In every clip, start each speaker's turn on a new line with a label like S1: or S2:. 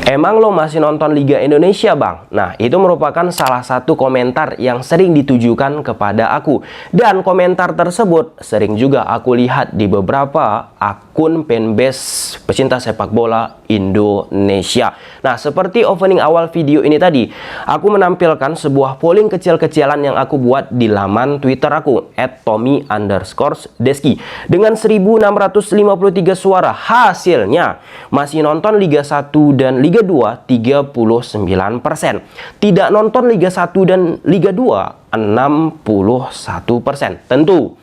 S1: Emang lo masih nonton Liga Indonesia, Bang? Nah, itu merupakan salah satu komentar yang sering ditujukan kepada aku. Dan komentar tersebut sering juga aku lihat di beberapa akun fanbase pecinta sepak bola Indonesia. Nah, seperti opening awal video ini tadi, aku menampilkan sebuah polling kecil-kecilan yang aku buat di laman Twitter aku @tommy_deski dengan 1653 suara. Hasilnya masih nonton Liga 1 dan Liga 2 39%, tidak nonton Liga 1 dan Liga 2 61%. Tentu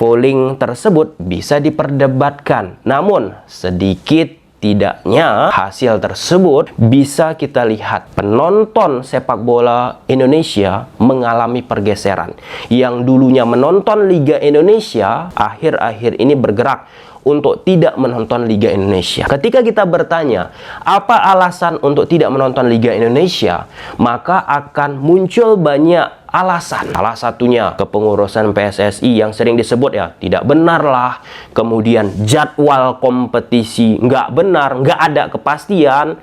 S1: polling tersebut bisa diperdebatkan, namun sedikit tidaknya hasil tersebut bisa kita lihat penonton sepak bola Indonesia mengalami pergeseran. Yang dulunya menonton Liga Indonesia akhir-akhir ini bergerak untuk tidak menonton Liga Indonesia. Ketika kita bertanya apa alasan untuk tidak menonton Liga Indonesia, maka akan muncul banyak alasan. Salah satunya kepengurusan PSSI yang sering disebut ya tidak benar lah, kemudian jadwal kompetisi nggak benar, nggak ada kepastian,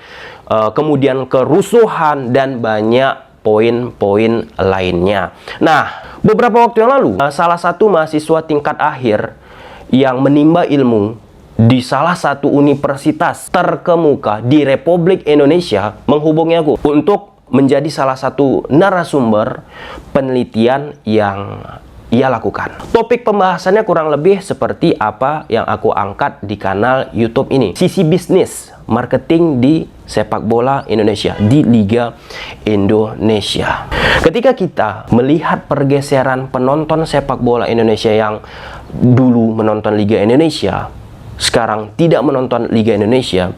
S1: kemudian kerusuhan dan banyak poin-poin lainnya. Nah, beberapa waktu yang lalu salah satu mahasiswa tingkat akhir yang menimba ilmu di salah satu universitas terkemuka di Republik Indonesia menghubungi aku untuk menjadi salah satu narasumber penelitian yang ia lakukan. Topik pembahasannya kurang lebih seperti apa yang aku angkat di kanal YouTube ini. Sisi bisnis marketing di sepak bola Indonesia, di Liga Indonesia. Ketika kita melihat pergeseran penonton sepak bola Indonesia yang dulu menonton Liga Indonesia, sekarang tidak menonton Liga Indonesia,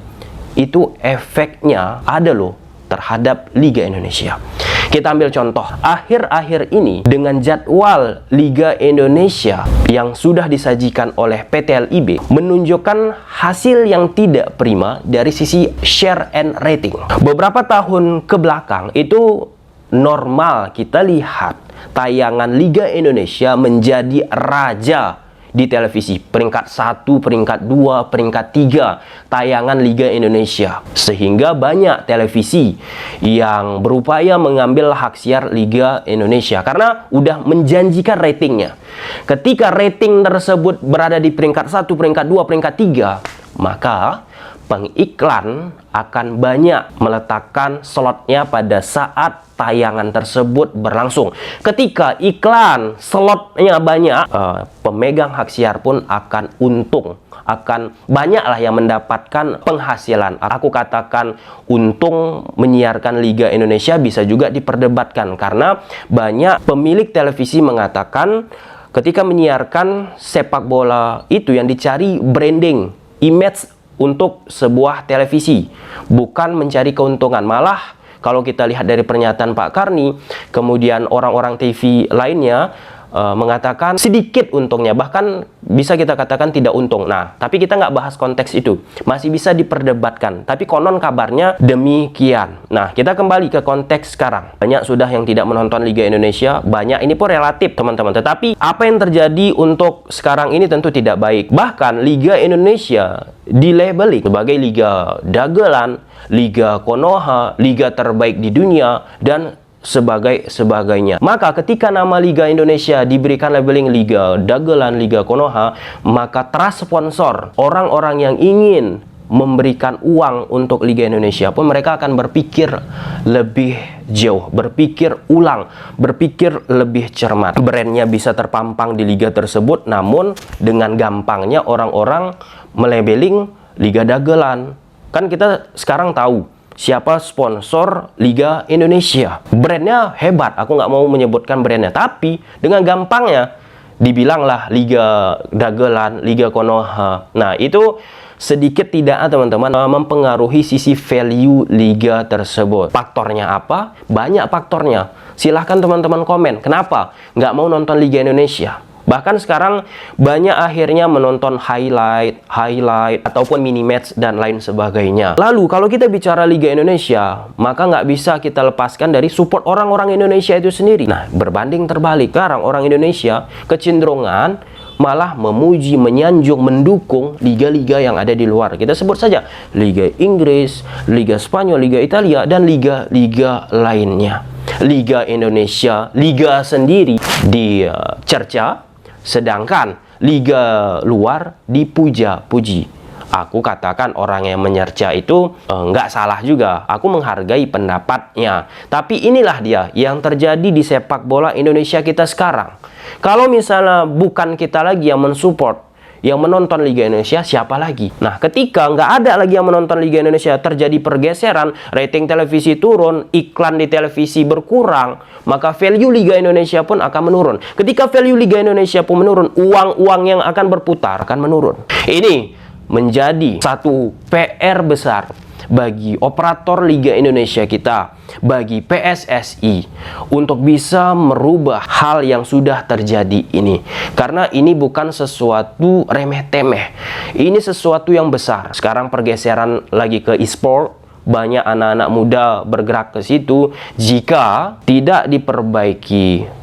S1: itu efeknya ada loh terhadap Liga Indonesia. Kita ambil contoh, akhir-akhir ini dengan jadwal Liga Indonesia yang sudah disajikan oleh PT LIB menunjukkan hasil yang tidak prima dari sisi share and rating. Beberapa tahun ke belakang itu normal kita lihat tayangan Liga Indonesia menjadi raja di televisi, peringkat 1, peringkat 2, peringkat 3 tayangan Liga Indonesia, sehingga banyak televisi yang berupaya mengambil hak siar Liga Indonesia karena udah menjanjikan ratingnya. Ketika rating tersebut berada di peringkat 1, peringkat 2, peringkat 3, maka pengiklan akan banyak meletakkan slotnya pada saat tayangan tersebut berlangsung. Ketika iklan slotnya banyak, pemegang hak siar pun akan untung, akan banyaklah yang mendapatkan penghasilan. Aku katakan untung menyiarkan Liga Indonesia bisa juga diperdebatkan karena banyak pemilik televisi mengatakan ketika menyiarkan sepak bola itu yang dicari branding, image untuk sebuah televisi, bukan mencari keuntungan. Malah kalau kita lihat dari pernyataan Pak Karni, kemudian orang-orang TV lainnya mengatakan sedikit untungnya, bahkan bisa kita katakan tidak untung. Nah, tapi kita nggak bahas konteks itu, masih bisa diperdebatkan, tapi konon kabarnya demikian. Nah, kita kembali ke konteks sekarang. Banyak sudah yang tidak menonton Liga Indonesia, banyak ini pun relatif teman-teman, tetapi apa yang terjadi untuk sekarang ini tentu tidak baik. Bahkan Liga Indonesia dilabeling sebagai Liga Dagelan, Liga Konoha, Liga terbaik di dunia, dan sebagainya. Maka ketika nama Liga Indonesia diberikan labeling Liga Dagelan, Liga Konoha, maka trust sponsor, orang-orang yang ingin memberikan uang untuk Liga Indonesia pun mereka akan berpikir lebih jauh, berpikir ulang, berpikir lebih cermat. Brandnya bisa terpampang di liga tersebut, namun dengan gampangnya orang-orang melabeling Liga Dagelan. Kan kita sekarang tahu siapa sponsor Liga Indonesia. Brandnya hebat, aku nggak mau menyebutkan brandnya, tapi dengan gampangnya dibilanglah Liga Dagelan, Liga Konoha. Nah, itu sedikit tidak teman-teman mempengaruhi sisi value liga tersebut. Faktornya apa? Banyak faktornya. Silahkan teman-teman komen, kenapa nggak mau nonton Liga Indonesia? Bahkan sekarang banyak akhirnya menonton highlight ataupun mini match dan lain sebagainya. Lalu kalau kita bicara Liga Indonesia, maka nggak bisa kita lepaskan dari support orang-orang Indonesia itu sendiri. Nah, berbanding terbalik, sekarang orang Indonesia kecenderungan malah memuji, menyanjung, mendukung liga-liga yang ada di luar. Kita sebut saja Liga Inggris, Liga Spanyol, Liga Italia, dan liga-liga lainnya. Liga Indonesia, liga sendiri dicerca, sedangkan liga luar dipuja-puji. Aku katakan orang yang menyerca itu nggak salah juga. Aku menghargai pendapatnya. Tapi inilah dia yang terjadi di sepak bola Indonesia kita sekarang. Kalau misalnya bukan kita lagi yang mensupport, yang menonton Liga Indonesia, siapa lagi? Nah, ketika nggak ada lagi yang menonton Liga Indonesia, terjadi pergeseran, rating televisi turun, iklan di televisi berkurang, maka value Liga Indonesia pun akan menurun. Ketika value Liga Indonesia pun menurun, uang-uang yang akan berputar akan menurun. Ini menjadi satu PR besar bagi operator Liga Indonesia kita, bagi PSSI, untuk bisa merubah hal yang sudah terjadi ini. Karena ini bukan sesuatu remeh-temeh, ini sesuatu yang besar. Sekarang pergeseran lagi ke e-sport, banyak anak-anak muda bergerak ke situ. Jika tidak diperbaiki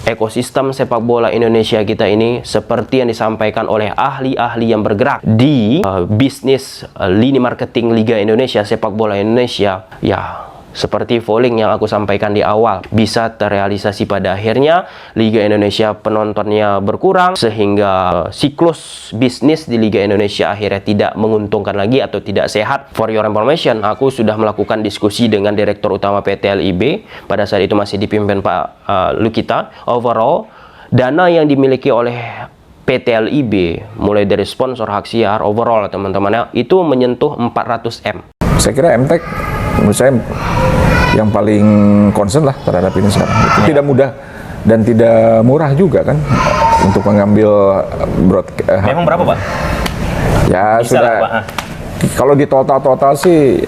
S1: ekosistem sepak bola Indonesia kita ini, seperti yang disampaikan oleh ahli-ahli yang bergerak di bisnis lini marketing Liga Indonesia, sepak bola Indonesia, ya seperti polling yang aku sampaikan di awal, bisa terrealisasi pada akhirnya Liga Indonesia penontonnya berkurang, sehingga siklus bisnis di Liga Indonesia akhirnya tidak menguntungkan lagi atau tidak sehat. For your information, aku sudah melakukan diskusi dengan Direktur Utama PT LIB, pada saat itu masih dipimpin Pak Lukita. Overall, dana yang dimiliki oleh PT LIB, mulai dari sponsor, hak siar, overall teman-teman, itu menyentuh 400 M.
S2: Saya kira MTEK menurut saya yang paling concern lah terhadap ini sekarang. Itu tidak mudah dan tidak murah juga kan untuk mengambil broadcast.
S1: Memang berapa, Pak?
S2: Ya bisa sudah. Lah, Pak. Kalau di total sih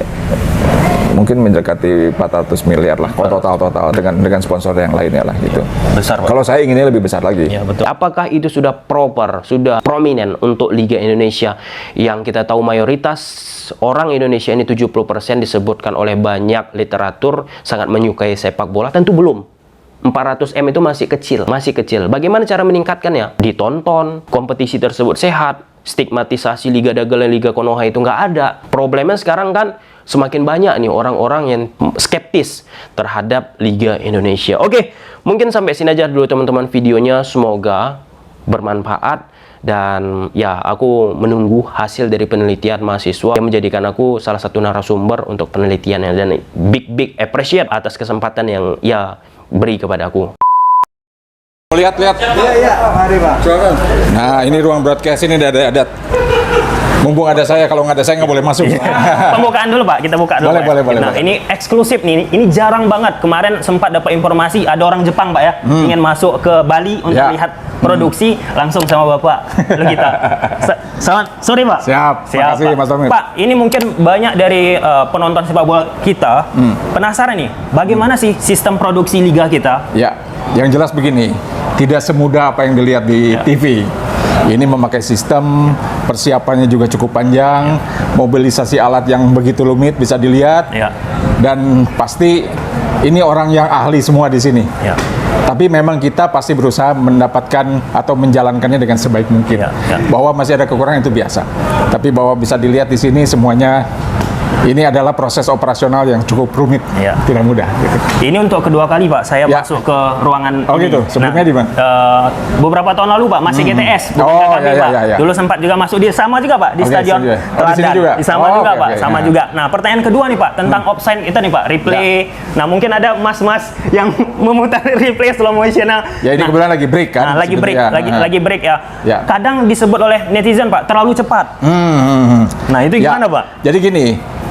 S2: mungkin mendekati 400 miliar lah, kalau total dengan sponsor yang lainnya lah gitu.
S1: Besar, Pak.
S2: Kalau saya inginnya lebih besar lagi.
S1: Ya, betul. Apakah itu sudah proper, sudah prominent untuk Liga Indonesia yang kita tahu mayoritas orang Indonesia ini 70% disebutkan oleh banyak literatur sangat menyukai sepak bola? Tentu belum. 400 M itu masih kecil. Bagaimana cara meningkatkannya? Ditonton, kompetisi tersebut sehat, stigmatisasi Liga Dagelan, Liga Konoha itu nggak ada. Problemnya sekarang kan semakin banyak nih orang-orang yang skeptis terhadap Liga Indonesia. Oke, mungkin sampai sini aja dulu teman-teman videonya. Semoga bermanfaat. Dan ya, aku menunggu hasil dari penelitian mahasiswa yang menjadikan aku salah satu narasumber untuk penelitiannya. Dan big appreciate atas kesempatan yang ya beri kepada aku.
S2: Lihat. Iya, mari Pak. Nah, ini ruang broadcast ini ada. Mumpung ada saya, kalau nggak ada saya nggak boleh masuk.
S3: Pembukaan dulu Pak, kita buka dulu.
S2: Boleh.
S3: Nah, ini eksklusif nih, ini jarang banget. Kemarin sempat dapat informasi ada orang Jepang Pak ya, ingin masuk ke Bali untuk lihat produksi, langsung sama Bapak Lukita. Sorry Pak.
S2: Siap. Terima kasih
S3: Pak.
S2: Mas Tommy.
S3: Pak, ini mungkin banyak dari penonton sepak bola kita penasaran nih, bagaimana sih sistem produksi liga kita?
S2: Ya, yang jelas begini, tidak semudah apa yang dilihat di TV. Ini memakai sistem, persiapannya juga cukup panjang, mobilisasi alat yang begitu rumit bisa dilihat, dan pasti ini orang yang ahli semua di sini. Tapi memang kita pasti berusaha mendapatkan atau menjalankannya dengan sebaik mungkin. Bahwa masih ada kekurangan itu biasa. Tapi bahwa bisa dilihat di sini semuanya. Ini adalah proses operasional yang cukup rumit, tidak mudah. Gitu.
S3: Ini untuk kedua kali Pak, saya masuk ke ruangan ini.
S2: Gitu, sebelumnya di mana?
S3: Beberapa tahun lalu Pak, masih GTS. Pak. Dulu sempat juga masuk di sama juga Pak, di Stadion Teladan. Di sama juga Pak, sama juga. Nah, pertanyaan kedua nih Pak, tentang offside kita nih Pak, replay. Nah, mungkin ada mas-mas yang memutar replay slow motion.
S2: Ya, ini kebetulan lagi break kan?
S3: Nah, lagi break ya. Kadang disebut oleh netizen Pak, terlalu cepat. Nah, itu gimana Pak?
S2: Jadi gini,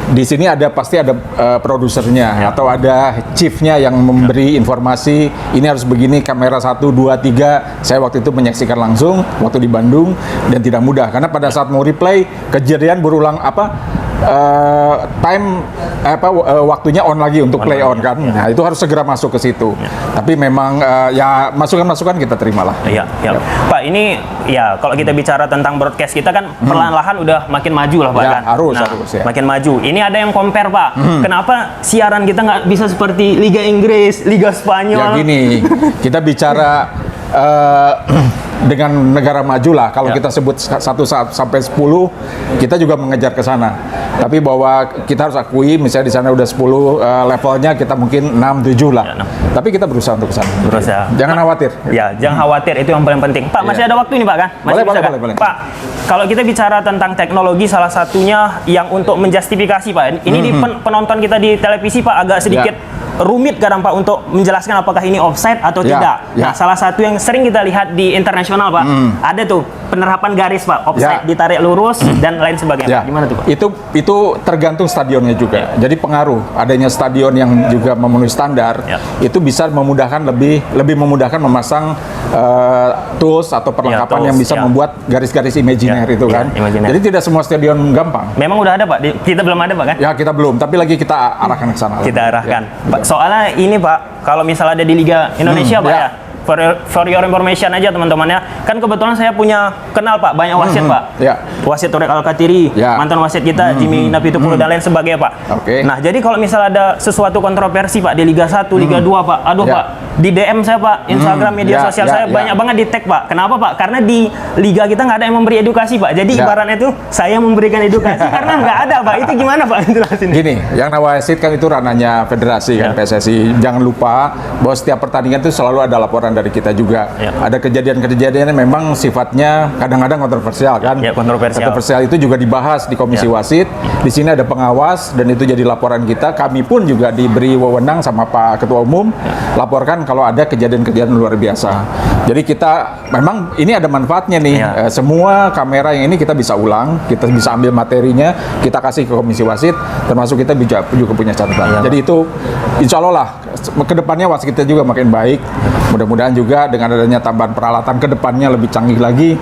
S2: di sini pasti ada produsernya atau ada chiefnya yang memberi informasi ini harus begini, kamera 1, 2, 3. Saya waktu itu menyaksikan langsung waktu di Bandung dan tidak mudah karena pada saat mau replay kejadian berulang waktunya on lagi untuk play on kan. Nah, itu harus segera masuk ke situ. Tapi memang ya masukan-masukan kita terimalah.
S3: Iya. Pak, ini ya kalau kita bicara tentang broadcast kita kan perlahan-lahan udah makin maju lah Pak kan. Harus ya. Makin maju. Ini ada yang compare Pak. Kenapa siaran kita nggak bisa seperti Liga Inggris, Liga Spanyol?
S2: Ya gini, kita bicara dengan negara maju lah, kalau kita sebut 1 sampai 10, kita juga mengejar ke sana. Tapi bahwa kita harus akui, misalnya di sana udah 10 levelnya, kita mungkin 6, 7 lah. Tapi kita berusaha untuk ke sana.
S3: Berusaha.
S2: Jangan khawatir.
S3: Ya, jangan khawatir, itu yang paling penting. Pak, masih ada waktu ini Pak kan? Masih
S2: Boleh,
S3: bisa, kan?
S2: boleh.
S3: Pak, kalau kita bicara tentang teknologi, salah satunya yang untuk menjustifikasi Pak. Ini di penonton kita di televisi Pak agak sedikit rumit kadang Pak untuk menjelaskan apakah ini offside atau tidak. Nah, salah satu yang sering kita lihat di internasional Pak, ada tuh penerapan garis Pak, offside ditarik lurus dan lain sebagainya. Gimana tuh Pak?
S2: Itu tergantung stadionnya juga. Jadi pengaruh adanya stadion yang juga memenuhi standar, itu bisa memudahkan lebih memudahkan memasang tools atau perlengkapan yang bisa membuat garis-garis imajiner itu kan. Jadi tidak semua stadion gampang.
S3: Memang udah ada Pak, kita belum ada Pak kan?
S2: Ya, kita belum, tapi lagi kita arahkan ke sana.
S3: Kita arahkan. Pak, soalnya ini Pak, kalau misalnya ada di Liga Indonesia Pak ya, for your information aja teman-teman ya. Kan kebetulan saya punya kenal Pak, banyak wasit Pak. Wasit Torek Al-Katiri, mantan wasit kita Jimmy Napitupulu dan lain sebagainya Pak. Nah, jadi kalau misalnya ada sesuatu kontroversi Pak di Liga 1, Liga 2 Pak, aduh Pak, di DM saya Pak, Instagram, media sosial saya banyak banget di tag Pak. Kenapa Pak? Karena di Liga kita nggak ada yang memberi edukasi Pak. Jadi ibaratnya itu saya memberikan edukasi karena nggak ada Pak. Itu gimana Pak? Jelasin.
S2: Gini, yang wasit kan itu ranahnya federasi kan, PSSI. Jangan lupa bahwa setiap pertandingan itu selalu ada laporan dari kita juga. Ada kejadian-kejadian yang memang sifatnya kadang-kadang kontroversial kan. Kontroversial itu juga dibahas di komisi wasit. Di sini ada pengawas dan itu jadi laporan kita. Kami pun juga diberi wewenang sama Pak Ketua Umum laporkan kalau ada kejadian-kejadian luar biasa. Jadi kita memang ini ada manfaatnya nih. Semua kamera yang ini kita bisa ulang, kita bisa ambil materinya, kita kasih ke komisi wasit, termasuk kita juga punya catatan. Jadi itu insya Allah lah kedepannya wasit kita juga makin baik. Mudah-mudahan juga dengan adanya tambahan peralatan kedepannya lebih canggih lagi,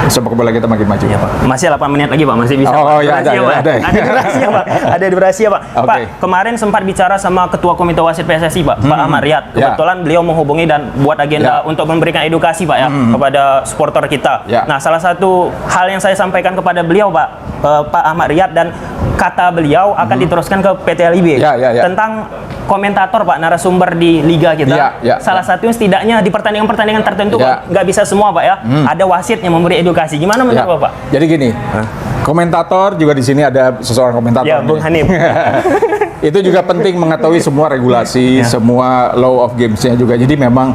S2: sepak bola kita makin maju.
S3: Pak. Masih 8 menit lagi Pak, masih bisa.
S2: Oh ya, ada
S3: durasi ya Pak. Ada durasi ya Pak. Pak, kemarin sempat bicara sama Ketua Komite Wasit PSSI Pak, Pak Ahmad Riyad. Kebetulan beliau menghubungi dan buat agenda untuk memberikan edukasi Pak ya kepada supporter kita. Nah, salah satu hal yang saya sampaikan kepada beliau Pak Ahmad Riyad, dan kata beliau akan diteruskan ke PT LIB tentang komentator Pak, narasumber di liga kita. Salah satunya setidaknya di pertandingan-pertandingan tertentu nggak bisa semua Pak ya. Ada wasit yang memberi edukasi. Gimana menurut Bapak?
S2: Jadi gini, komentator juga di sini ada seseorang komentator.
S3: Ya, Bung Hanif.
S2: Itu juga penting mengetahui semua regulasi, semua law of games-nya juga. Jadi memang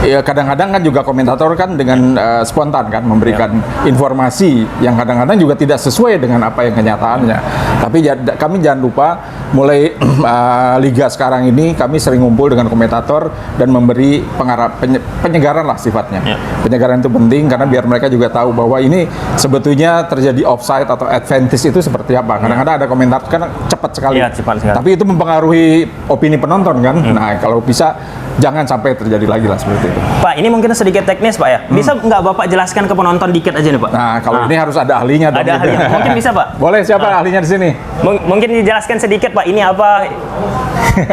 S2: ya kadang-kadang kan juga komentator kan dengan spontan kan memberikan informasi yang kadang-kadang juga tidak sesuai dengan apa yang kenyataannya. Tapi kami jangan lupa mulai liga sekarang ini kami sering ngumpul dengan komentator dan memberi penyegaran lah sifatnya. Penyegaran itu penting karena biar mereka juga tahu bahwa ini sebetulnya terjadi offside atau advantage itu seperti apa. Kadang-kadang ada komentator kan cepat sekali.
S3: Cepat sekali.
S2: Tapi itu mempengaruhi opini penonton kan. Nah, kalau bisa jangan sampai terjadi lagi lah seperti itu.
S3: Pak, ini mungkin sedikit teknis Pak ya. Bisa nggak Bapak jelaskan ke penonton dikit aja nih Pak?
S2: Nah, kalau ini harus ada ahlinya dong.
S3: Ada ahlinya. Mungkin bisa Pak?
S2: Boleh, siapa ahlinya di sini?
S3: Mungkin dijelaskan sedikit Pak, ini apa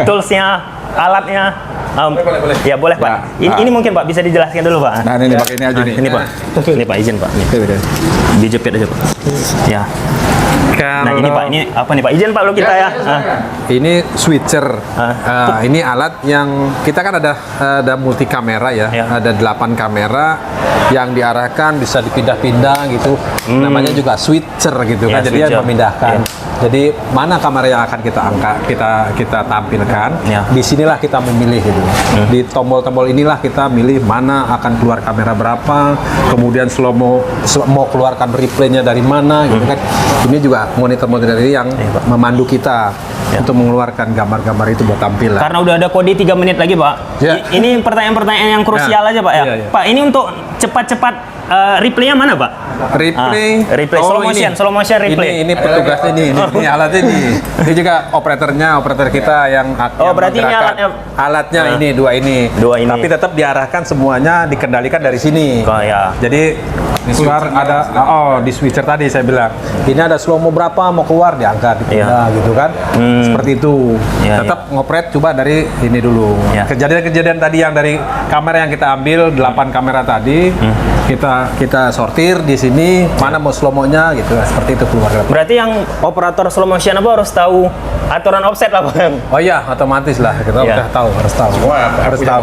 S3: toolsnya, alatnya?
S2: Boleh.
S3: Ya boleh Pak. Ini mungkin Pak bisa dijelaskan dulu Pak.
S2: Nah, ini pakai ini aja nih.
S3: Ini Pak. Ini Pak, izin Pak. Dijepit aja Pak. Ya. Nah, ini Pak, ini apa nih Pak? Izin Pak lu kita ya.
S4: Ini switcher. Ini alat yang kita kan ada multi kamera ya. Ada 8 kamera yang diarahkan bisa dipindah-pindah gitu. Namanya juga switcher gitu kan. Jadi dia memindahkan. Jadi mana kamera yang akan kita angkat, kita tampilkan. Disinilah kita memilih gitu. Di tombol-tombol inilah kita milih mana akan keluar kamera berapa, kemudian mau keluarkan replaynya dari mana gitu kan. Ini juga monitor-monitor ini yang memandu kita untuk mengeluarkan gambar-gambar itu buat tampil.
S3: Karena udah ada kode 3 menit lagi Pak. Ini pertanyaan-pertanyaan yang krusial aja Pak ya. Pak, ini untuk cepat-cepat replaynya mana Pak?
S4: Replay
S3: slow motion replay.
S4: Ini petugasnya ini alatnya ini. Ini juga operator kita yang
S3: berarti ini
S4: alatnya ini dua ini. Tapi tetap diarahkan semuanya dikendalikan dari sini. Jadi keluar ada di switcher tadi saya bilang. Ini ada slow mo berapa mau keluar diangkat dipindah gitu kan. Seperti itu. Tetap ngopret coba dari ini dulu. Kejadian-kejadian tadi yang dari kamera yang kita ambil 8 kamera tadi kita sortir di sini, mana mau slow mo-nya gitu, seperti itu keluar.
S3: Berarti yang operator slow motion apa harus tahu aturan offset lah Bang?
S4: Oh iya, otomatis lah, kita udah tahu, harus tahu.
S2: Harus tahu.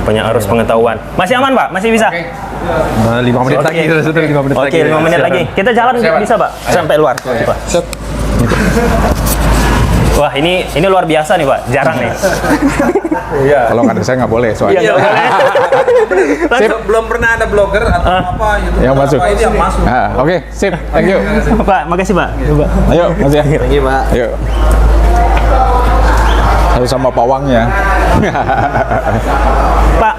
S3: Punya harus pengetahuan. Masih aman Pak? Masih bisa?
S4: 5 menit lagi, sudah 5 menit lagi.
S3: Oke, 5 menit lagi. Kita jalan bisa Pak? Sampai luar. Coba. Wah, ini luar biasa nih Pak, jarang nih.
S2: Iya. Kalau nggak ada saya nggak boleh soalnya.
S3: Iya,
S4: Langsung, belum pernah ada blogger atau apa gitu.
S2: Yang masuk.
S4: Ini yang masuk.
S2: Oke, sip. Thank you.
S3: Pak, makasih Pak.
S2: Ayo, Mas ya.
S4: Thank you, Pak.
S2: Ayo. Harus sama pawangnya.
S3: Pak,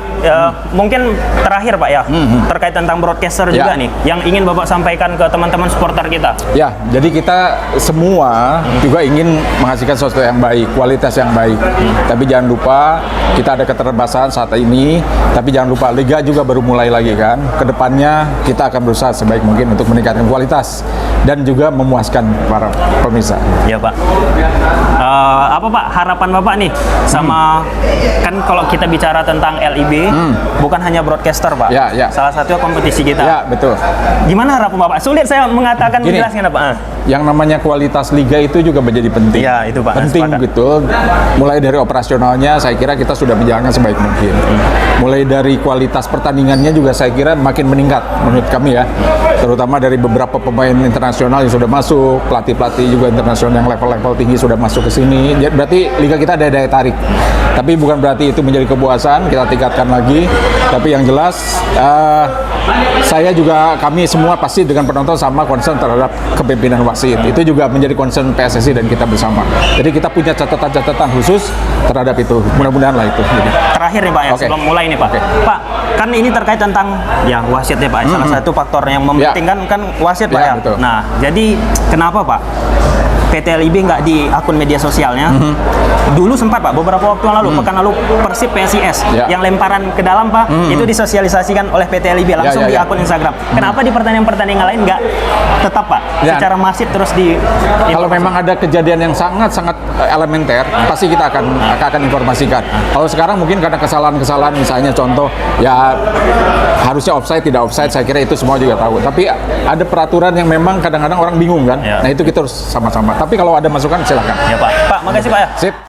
S3: mungkin terakhir Pak ya, terkait tentang broadcaster juga nih, yang ingin Bapak sampaikan ke teman-teman supporter kita.
S2: Ya, jadi kita semua juga ingin menghasilkan sesuatu yang baik, kualitas yang baik. Tapi jangan lupa kita ada keterbatasan saat ini, tapi jangan lupa Liga juga baru mulai lagi kan. Kedepannya kita akan berusaha sebaik mungkin untuk meningkatkan kualitas dan juga memuaskan para pemirsa.
S3: Ya Pak. Apa Pak harapan Bapak nih sama kan kalau kita bicara tentang LIB bukan hanya broadcaster Pak.
S2: Ya, ya.
S3: Salah satunya kompetisi kita.
S2: Ya, betul.
S3: Gimana harapan Bapak? Sulit saya mengatakan
S2: Gini,
S3: menjelaskan Pak.
S2: Yang namanya kualitas liga itu juga menjadi penting.
S3: Ya, itu Pak.
S2: Penting
S3: Sepakat.
S2: gitu. Mulai dari operasionalnya saya kira kita sudah menjalankan sebaik mungkin. Mulai dari kualitas pertandingannya juga saya kira makin meningkat menurut kami ya. Terutama dari beberapa pemain internasional yang sudah masuk, pelatih-pelatih juga internasional yang level-level tinggi sudah masuk ke sini. Berarti liga kita ada daya tarik. Tapi bukan berarti itu menjadi kepuasan, kita tingkatkan lagi. Tapi yang jelas saya juga kami semua pasti dengan penonton sama concern terhadap kepemimpinan wasit. Itu juga menjadi concern PSSI dan kita bersama. Jadi kita punya catatan-catatan khusus terhadap itu. Mudah-mudahan lah itu. Jadi.
S3: Terakhir nih Pak ya, sebelum mulai nih Pak. Pak, kan ini terkait tentang ya wasit ya Pak. Salah satu faktor yang mementingkan kan wasit Pak ya.
S2: Betul.
S3: Nah, jadi kenapa Pak PT LIB nggak di akun media sosialnya? Dulu sempat Pak, beberapa waktu yang lalu, pekan lalu Persib PSIS yang lemparan ke dalam Pak, itu disosialisasikan oleh PT LIB langsung di akun Instagram. Kenapa di pertandingan-pertandingan lain nggak tetap Pak? Secara masif terus di
S2: kalau memang ada kejadian yang sangat-sangat elementer, pasti kita akan informasikan. Kalau sekarang mungkin karena kesalahan-kesalahan, misalnya contoh ya harusnya offside tidak offside, saya kira itu semua juga tahu. Tapi ada peraturan yang memang kadang-kadang orang bingung kan. Nah itu kita harus sama-sama. Tapi kalau ada masukan silakan.
S3: Ya Pak. Pak, makasih Pak ya.
S2: Sip.